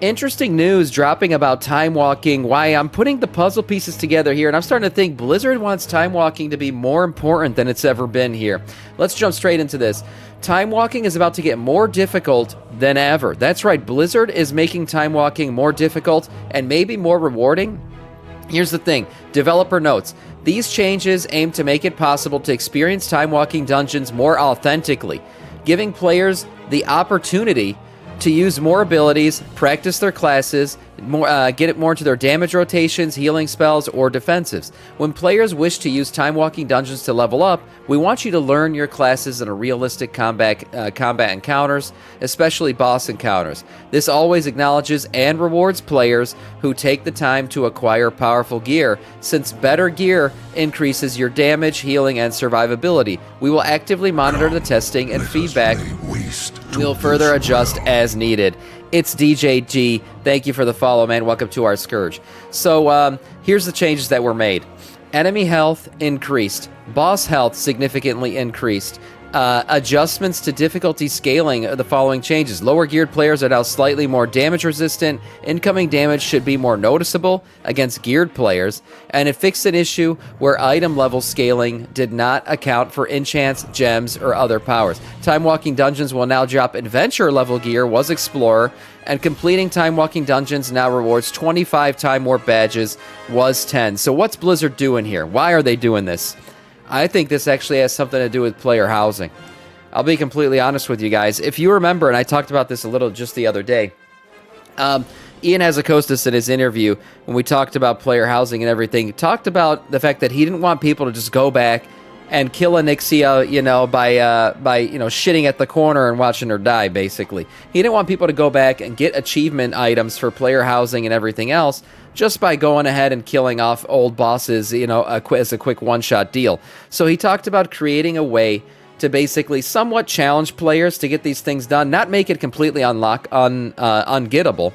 Interesting news dropping about time walking. Why I'm putting the puzzle pieces together here, and I'm starting to think Blizzard wants time walking to be more important than it's ever been here. Let's jump straight into this. Time walking is about to get more difficult than ever. That's right, Blizzard is making time walking more difficult and maybe more rewarding. Here's the thing, developer notes, these changes aim to make it possible to experience time walking dungeons more authentically, giving players the opportunity to use more abilities, practice their classes, get it more into their damage rotations, healing spells, or defensives. When players wish to use time-walking dungeons to level up, we want you to learn your classes in a realistic combat encounters, especially boss encounters. This always acknowledges and rewards players who take the time to acquire powerful gear, since better gear increases your damage, healing, and survivability. We will actively monitor the testing and feedback. We'll further adjust as needed. It's DJG. Thank you for the follow, man. Welcome to our Scourge. So here's the changes that were made. Enemy health increased. Boss health significantly increased. Adjustments to difficulty scaling the following changes. Lower geared players are now slightly more damage resistant. Incoming damage should be more noticeable against geared players. And it fixed an issue where item level scaling did not account for enchants, gems, or other powers. Time walking dungeons will now drop adventure level gear, was explorer, and completing time walking dungeons now rewards 25 time warp badges, was 10. So what's Blizzard doing here? Why are they doing this? I think this actually has something to do with player housing. I'll be completely honest with you guys. If you remember, and I talked about this a little just the other day, Ian Hazakostas in his interview, when we talked about player housing and everything, talked about the fact that he didn't want people to just go back and kill Onyxia, by shitting at the corner and watching her die, basically. He didn't want people to go back and get achievement items for player housing and everything else just by going ahead and killing off old bosses, as a quick one-shot deal. So he talked about creating a way to basically somewhat challenge players to get these things done, not make it completely ungettable,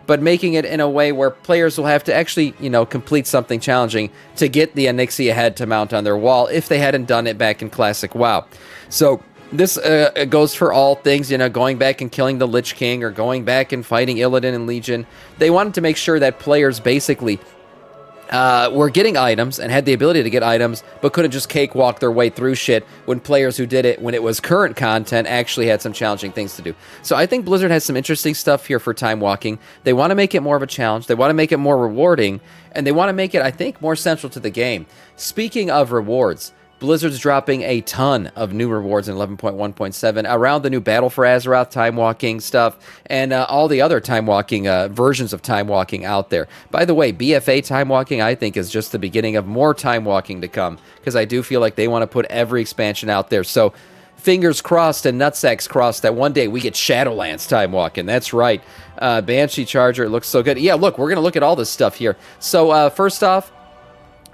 but making it in a way where players will have to actually, complete something challenging to get the Onyxia head to mount on their wall if they hadn't done it back in Classic WoW. So this goes for all things, going back and killing the Lich King or going back and fighting Illidan and Legion. They wanted to make sure that players basically were getting items and had the ability to get items, but couldn't just cakewalk their way through shit when players who did it when it was current content actually had some challenging things to do. So I think Blizzard has some interesting stuff here for time walking. They want to make it more of a challenge. They want to make it more rewarding, and they want to make it, I think, more central to the game. Speaking of rewards, Blizzard's dropping a ton of new rewards in 11.1.7 around the new Battle for Azeroth time walking stuff and all the other time walking versions of time walking out there. By the way, BFA time walking, I think, is just the beginning of more time walking to come, because I do feel like they want to put every expansion out there. So fingers crossed and nutsacks crossed that one day we get Shadowlands time walking. That's right. Banshee Charger, it looks so good. Yeah, look, we're going to look at all this stuff here. So first off,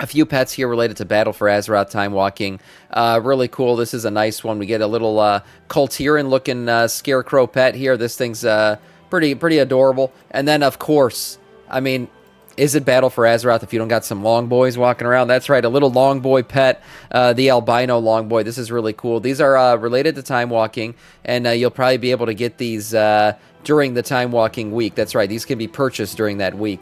a few pets here related to Battle for Azeroth time walking. Really cool. This is a nice one. We get a little Kultiran looking scarecrow pet here. This thing's pretty adorable. And then, of course, I mean, is it Battle for Azeroth if you don't got some long boys walking around? That's right, a little long boy pet, the albino long boy. This is really cool. These are related to time walking, and you'll probably be able to get these during the time walking week. That's right, these can be purchased during that week.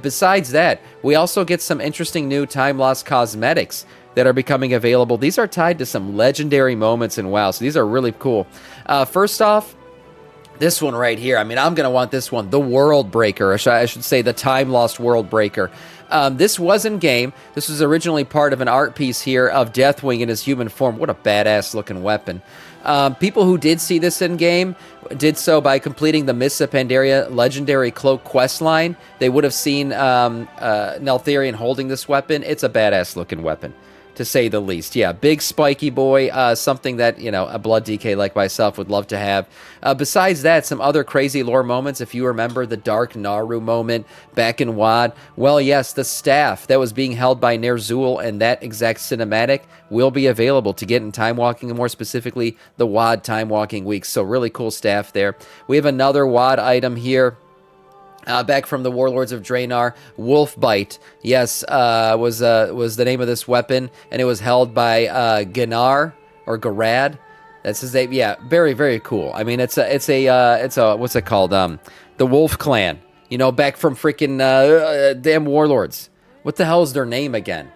Besides that, we also get some interesting new time loss cosmetics that are becoming available. These are tied to some legendary moments in WoW, so these are really cool. First off, this one right here. I mean, I'm going to want this one, the World Breaker. I should say the Time Lost World Breaker. This was in game. This was originally part of an art piece here of Deathwing in his human form. What a badass looking weapon. People who did see this in game did so by completing the Mists of Pandaria Legendary Cloak quest line. They would have seen Neltharion holding this weapon. It's a badass looking weapon, to say the least. Yeah, big spiky boy, something that, a Blood DK like myself would love to have. Besides that, some other crazy lore moments. If you remember the Dark Naru moment back in WoD, well, yes, the staff that was being held by Ner'zhul and that exact cinematic will be available to get in Time Walking, and more specifically, the WoD Time Walking week. So really cool staff there. We have another WoD item here. Back from the Warlords of Draenor, Wolfbite, yes, was the name of this weapon, and it was held by Ganar or Garad. That's his name. Yeah, very very cool. I mean, it's a what's it called? The Wolf Clan. You know, back from freaking damn Warlords. What the hell is their name again?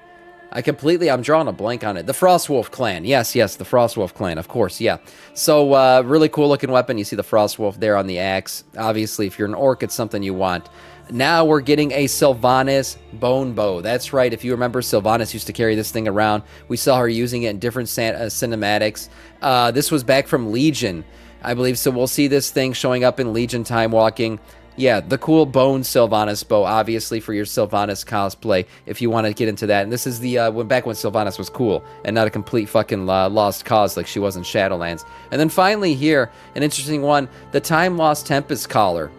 I'm drawing a blank on it. The Frostwolf Clan. Yes, the Frostwolf Clan, of course, yeah. So, really cool looking weapon. You see the Frostwolf there on the axe. Obviously, if you're an orc, it's something you want. Now we're getting a Sylvanas bone bow. That's right. If you remember, Sylvanas used to carry this thing around. We saw her using it in different cinematics. This was back from Legion, I believe. So we'll see this thing showing up in Legion Timewalking. Yeah, the cool bone Sylvanas bow, obviously, for your Sylvanas cosplay, if you want to get into that. And this is the back when Sylvanas was cool and not a complete fucking lost cause like she was in Shadowlands. And then finally here, an interesting one, the Time Lost Tempest Collar.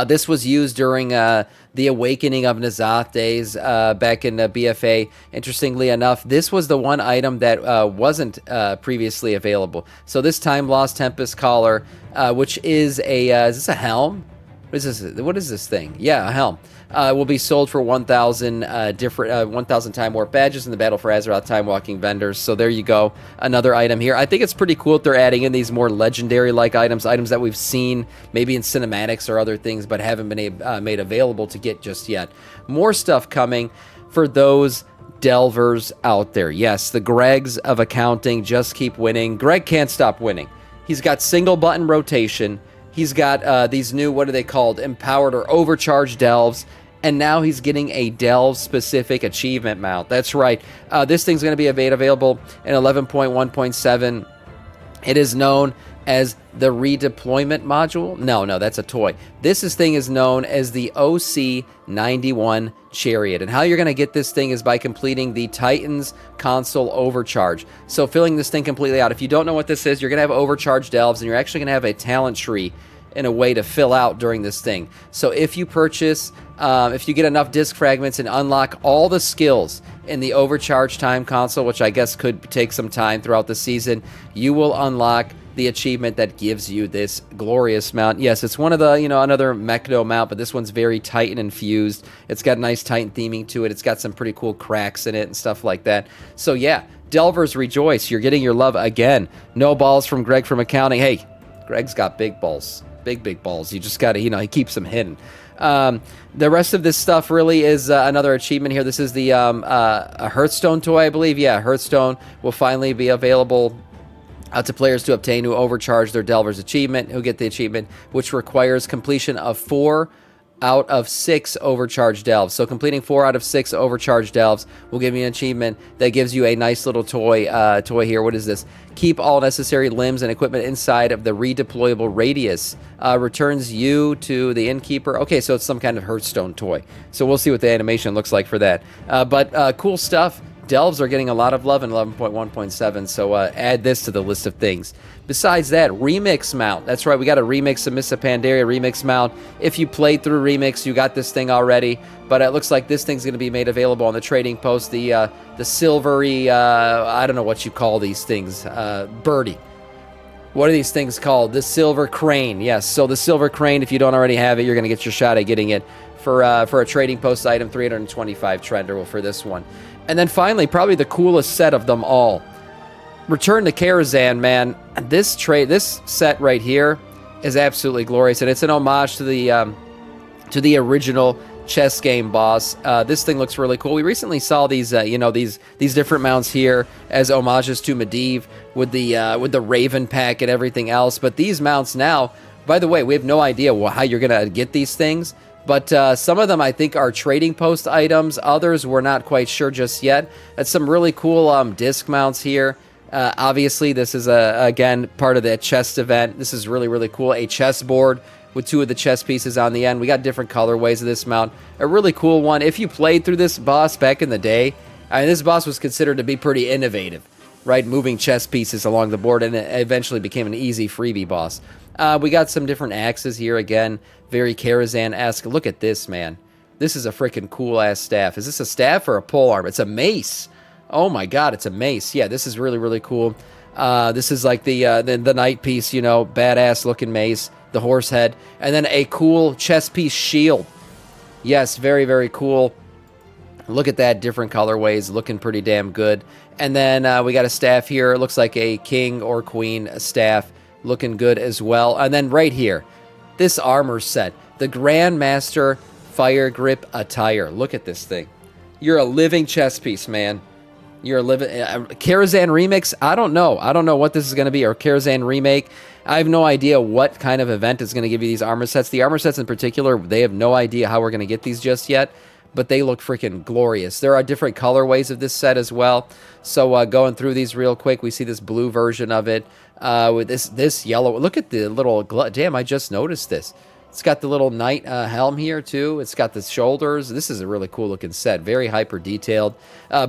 This was used during the Awakening of N'Zoth days back in BFA. Interestingly enough, this was the one item that wasn't previously available. So this Time Lost Tempest Collar, which is is this a helm? What is this thing? Yeah, a helm. Will be sold for 1,000 1,000 Time Warp badges in the Battle for Azeroth Time Walking vendors. So there you go, another item here. I think it's pretty cool that they're adding in these more legendary-like items that we've seen maybe in cinematics or other things, but haven't been made available to get just yet. More stuff coming for those delvers out there. Yes, the Gregs of accounting just keep winning. Greg can't stop winning. He's got single button rotation. He's got these new, what are they called, empowered or overcharged delves, and now he's getting a delve-specific achievement mount. That's right. This thing's going to be available in 11.1.7. It is known as the redeployment module. No, that's a toy. This thing is known as the OC91 Chariot. And how you're going to get this thing is by completing the Titan's Console Overcharge. So filling this thing completely out. If you don't know what this is, you're going to have overcharged delves, and you're actually going to have a talent tree in a way to fill out during this thing. So if you purchase, if you get enough disc fragments and unlock all the skills in the overcharged time console, which I guess could take some time throughout the season, you will unlock the achievement that gives you this glorious mount. Yes, it's one of the, another Mechno mount, but this one's very Titan infused. It's got nice Titan theming to it. It's got some pretty cool cracks in it and stuff like that. So yeah, Delvers rejoice. You're getting your love again. No balls from Greg from accounting. Hey, Greg's got big balls. Big balls. You just got to, he keeps them hidden. The rest of this stuff really is another achievement here. This is the a Hearthstone toy, I believe. Yeah, Hearthstone will finally be available to players to obtain who overcharge their Delver's achievement, who get the achievement, which requires completion of 4 out of 6 overcharged delves. So completing 4 out of 6 overcharged delves will give you an achievement that gives you a nice little toy here. What is this? Keep all necessary limbs and equipment inside of the redeployable radius. Returns you to the innkeeper. Okay, so it's some kind of Hearthstone toy. So we'll see what the animation looks like for that. But cool stuff. Delves are getting a lot of love in 11.1.7, so add this to the list of things. Besides that, Remix mount. That's right, we got a Remix of Mists of Pandaria Remix mount. If you played through Remix, you got this thing already, but it looks like this thing's going to be made available on the trading post. The silvery, I don't know what you call these things, birdie. What are these things called? The Silver Crane. Yes, so the Silver Crane, if you don't already have it, you're going to get your shot at getting it for a trading post item, 325 Trender for this one. And then finally, probably the coolest set of them all. Return to Karazhan, man. This set right here is absolutely glorious, and it's an homage to the original chess game boss. This thing looks really cool. We recently saw these, these different mounts here as homages to Medivh with the Raven pack and everything else. But these mounts now, by the way, we have no idea how you're gonna get these things. But some of them, I think, are trading post items. Others, we're not quite sure just yet. That's some really cool disc mounts here. Obviously, this is, again, part of the chess event. This is really, really cool. A chess board with 2 of the chess pieces on the end. We got different colorways of this mount. A really cool one. If you played through this boss back in the day, this boss was considered to be pretty innovative, right? Moving chess pieces along the board, and it eventually became an easy freebie boss. We got some different axes here, again, very Karazhan-esque. Look at this, man. This is a freaking cool-ass staff. Is this a staff or a polearm? It's a mace. Oh my god, it's a mace. Yeah, this is really, really cool. This is like the knight piece, badass-looking mace, the horse head, and then a cool chess piece shield. Yes, very, very cool. Look at that, different colorways, looking pretty damn good. And then we got a staff here. It looks like a king or queen staff. Looking good as well. And then right here, this armor set. The Grandmaster Fire Grip Attire. Look at this thing. You're a living chess piece, man. You're a living... Karazhan Remix? I don't know. I don't know what this is going to be, or Karazhan Remake. I have no idea what kind of event is going to give you these armor sets. The armor sets in particular, they have no idea how we're going to get these just yet, but they look freaking glorious. There are different colorways of this set as well. So going through these real quick, we see this blue version of it with this yellow. Look at the little... Damn, I just noticed this. It's got the little knight helm here, too. It's got the shoulders. This is a really cool-looking set. Very hyper-detailed.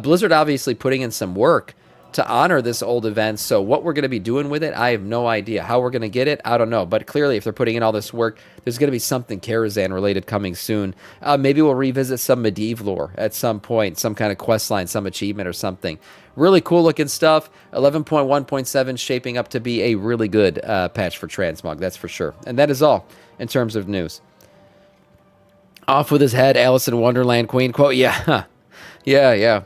Blizzard obviously putting in some work to honor this old event. So what we're going to be doing with it, I have no idea. How we're going to get it, I don't know. But clearly, if they're putting in all this work, there's going to be something Karazhan-related coming soon. Maybe we'll revisit some medieval lore at some point, some kind of quest line, some achievement or something. Really cool-looking stuff. 11.1.7 shaping up to be a really good patch for Transmog, that's for sure. And that is all in terms of news. Off with his head, Alice in Wonderland Queen quote. Yeah, yeah.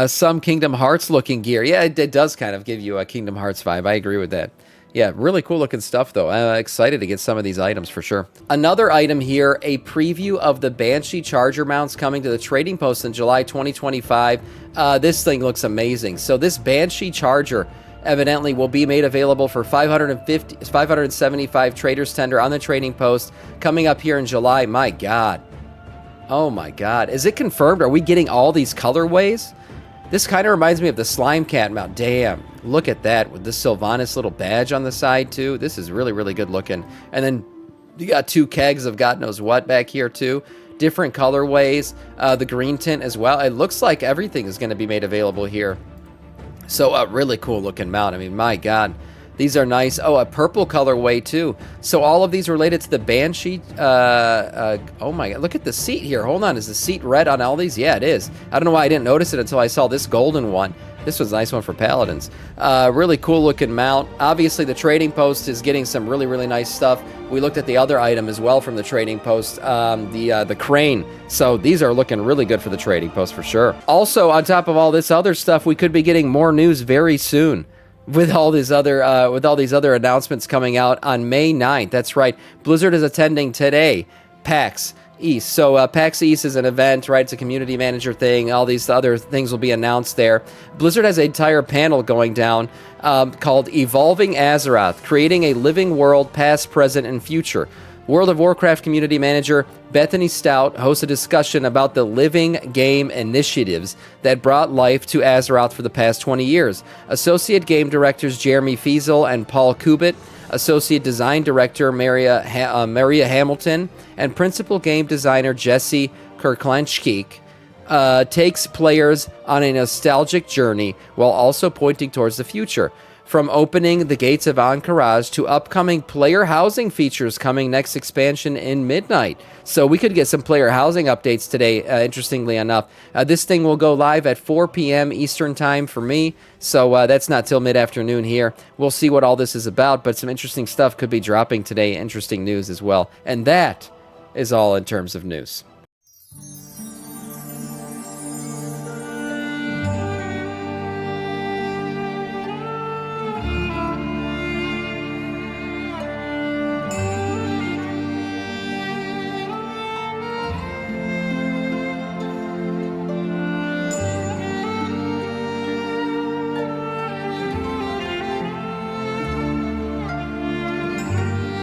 Some Kingdom Hearts looking gear. Yeah, it does kind of give you a Kingdom Hearts vibe. I agree with that. Yeah, really cool looking stuff, though. I'm excited to get some of these items for sure. Another item here, a preview of the Banshee charger mounts coming to the trading post in July 2025. This thing looks amazing. So this Banshee charger evidently will be made available for 575 traders tender on the trading post coming up here in July. My God. Oh my God. Is it confirmed? Are we getting all these colorways? This kind of reminds me of the Slime Cat mount. Damn, look at that with the Sylvanas little badge on the side too. This is really, really good looking. And then you got two kegs of God knows what back here too. Different colorways, the green tint as well. It looks like everything is going to be made available here. So a really cool looking mount. I mean, my God. These are nice. Oh, a purple colorway too. So all of these related to the Banshee. Oh my God, look at the seat here. Hold on, is the seat red on all these? Yeah, it is. I don't know why I didn't notice it until I saw this golden one. This was a nice one for Paladins. Really cool looking mount. Obviously the trading post is getting some really, really nice stuff. We looked at the other item as well from the trading post, the crane. So these are looking really good for the trading post for sure. Also, on top of all this other stuff, we could be getting more news very soon. With all these other announcements coming out on May 9th. That's right. Blizzard is attending today PAX East. So PAX East is an event, right? It's a community manager thing. All these other things will be announced there. Blizzard has an entire panel going down called Evolving Azeroth, Creating a Living World, Past, Present, and Future. World of Warcraft community manager Bethany Stout hosts a discussion about the living game initiatives that brought life to Azeroth for the past 20 years. Associate game directors Jeremy Fiesel and Paul Kubit, Associate Design Director Maria Hamilton, and Principal Game Designer Jesse Kirklanchik takes players on a nostalgic journey while also pointing towards the future. From opening the gates of Ahn'Qiraj to upcoming player housing features coming next expansion in Midnight. So we could get some player housing updates today, interestingly enough. This thing will go live at 4 p.m. Eastern Time for me, so that's not till mid-afternoon here. We'll see what all this is about, but some interesting stuff could be dropping today, interesting news as well. And that is all in terms of news.